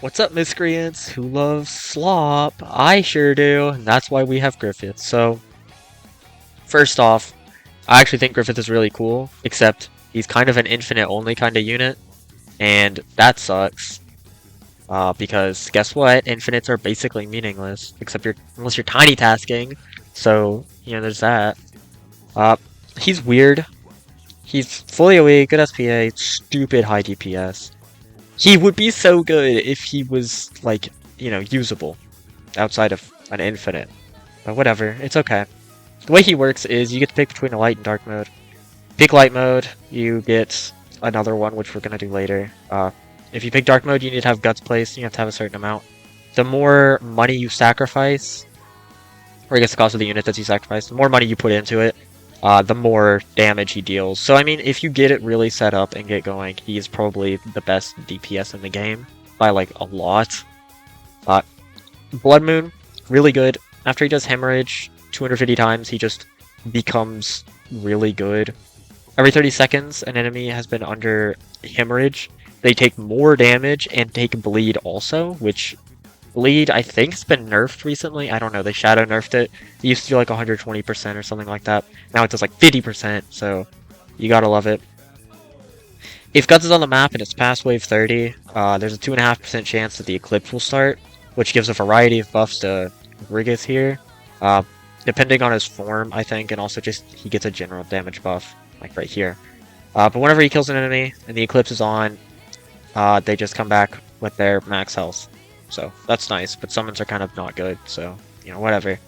What's up, miscreants who love slop? I sure do, and that's why we have Griffith. So, first off, I actually think Griffith is really cool, except he's kind of an infinite only kind of unit, and that sucks. Because guess what? Infinites are basically meaningless, except unless you're tiny tasking. So, there's that. Uh, he's weird. He's fully AoE, good SPA, stupid high DPS. He would be so good if he was, like, usable outside of an infinite. But whatever, it's okay. The way he works is you get to pick between a light and dark mode. Pick light mode, you get another one, which we're going to do later. If you pick dark mode, you need to have guts placed, and you have to have a certain amount. The more money you sacrifice, or I guess the cost of the unit that you sacrifice, the more money you put into it, the more damage he deals. So, I mean, if you get it really set up and get going, he is probably the best DPS in the game by, like, a lot. Blood Moon, really good. After he does Hemorrhage 250 times, he just becomes really good. Every 30 seconds, an enemy has been under Hemorrhage. They take more damage and take Bleed also, which Bleed, I think, has been nerfed recently. I don't know, they shadow nerfed it. It used to do like 120% or something like that. Now it does like 50%, so you gotta love it. If Guts is on the map and it's past wave 30, there's a 2.5% chance that the Eclipse will start, which gives a variety of buffs to Griffith here. Depending on his form, I think, and also just he gets a general damage buff, like right here. But whenever he kills an enemy and the Eclipse is on, they just come back with their max health. So that's nice, but summons are kind of not good, so, whatever.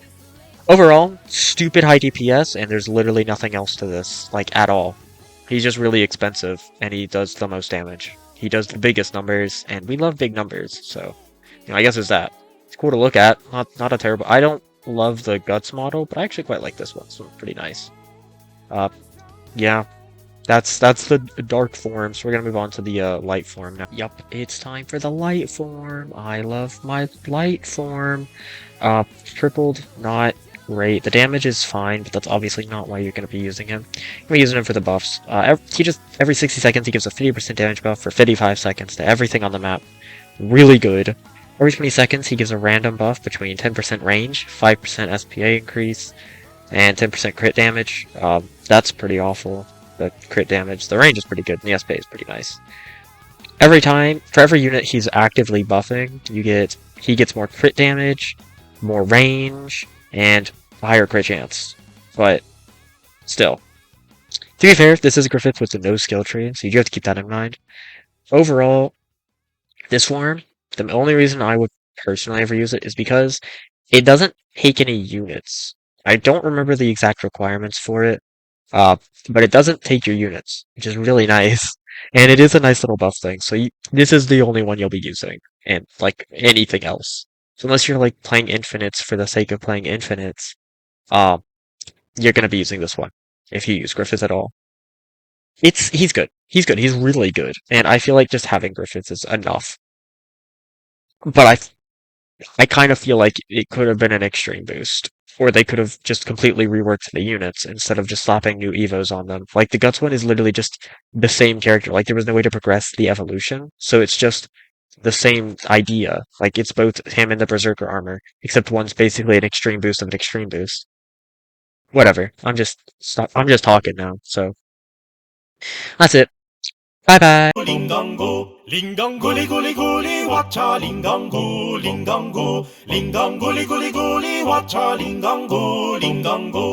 Overall, stupid high DPS, and there's literally nothing else to this, like, at all. He's just really expensive, and he does the most damage. He does the biggest numbers, and we love big numbers, so, I guess it's that. It's cool to look at, not a terrible... I don't love the Guts model, but I actually quite like this one, so pretty nice. Yeah. That's the dark form, so we're gonna move on to the light form now. Yup, it's time for the light form. I love my light form. Tripled, not great. The damage is fine, but that's obviously not why you're gonna be using him. We're using him for the buffs. Every 60 seconds he gives a 50% damage buff for 55 seconds to everything on the map. Really good. Every 20 seconds he gives a random buff between 10% range, 5% SPA increase, and 10% crit damage. That's pretty awful. The crit damage. The range is pretty good, and the SPA is pretty nice. Every time, for every unit he's actively buffing, he gets more crit damage, more range, and a higher crit chance. But, still. To be fair, this is a Griffith with a no skill tree, so you do have to keep that in mind. Overall, this form, the only reason I would personally ever use it is because it doesn't take any units. I don't remember the exact requirements for it, but it doesn't take your units, which is really nice. And it is a nice little buff thing, so this is the only one you'll be using, and, like, anything else. So unless you're, like, playing infinites for the sake of playing infinites, um, you're gonna be using this one, if you use Griffith at all. He's good. He's good. He's really good. And I feel like just having Griffiths is enough. But I kind of feel like it could have been an extreme boost. Or they could have just completely reworked the units instead of just slapping new evos on them. Like, the Guts one is literally just the same character. Like, there was no way to progress the evolution. So it's just the same idea. Like, it's both him and the Berserker armor. Except one's basically an extreme boost of an extreme boost. Whatever. I'm just talking now. So, that's it. Bye bye. Lingango, lingango, li guli guli, watcha lingango, lingango, lingango, li guli guli, watcha lingango, lingango.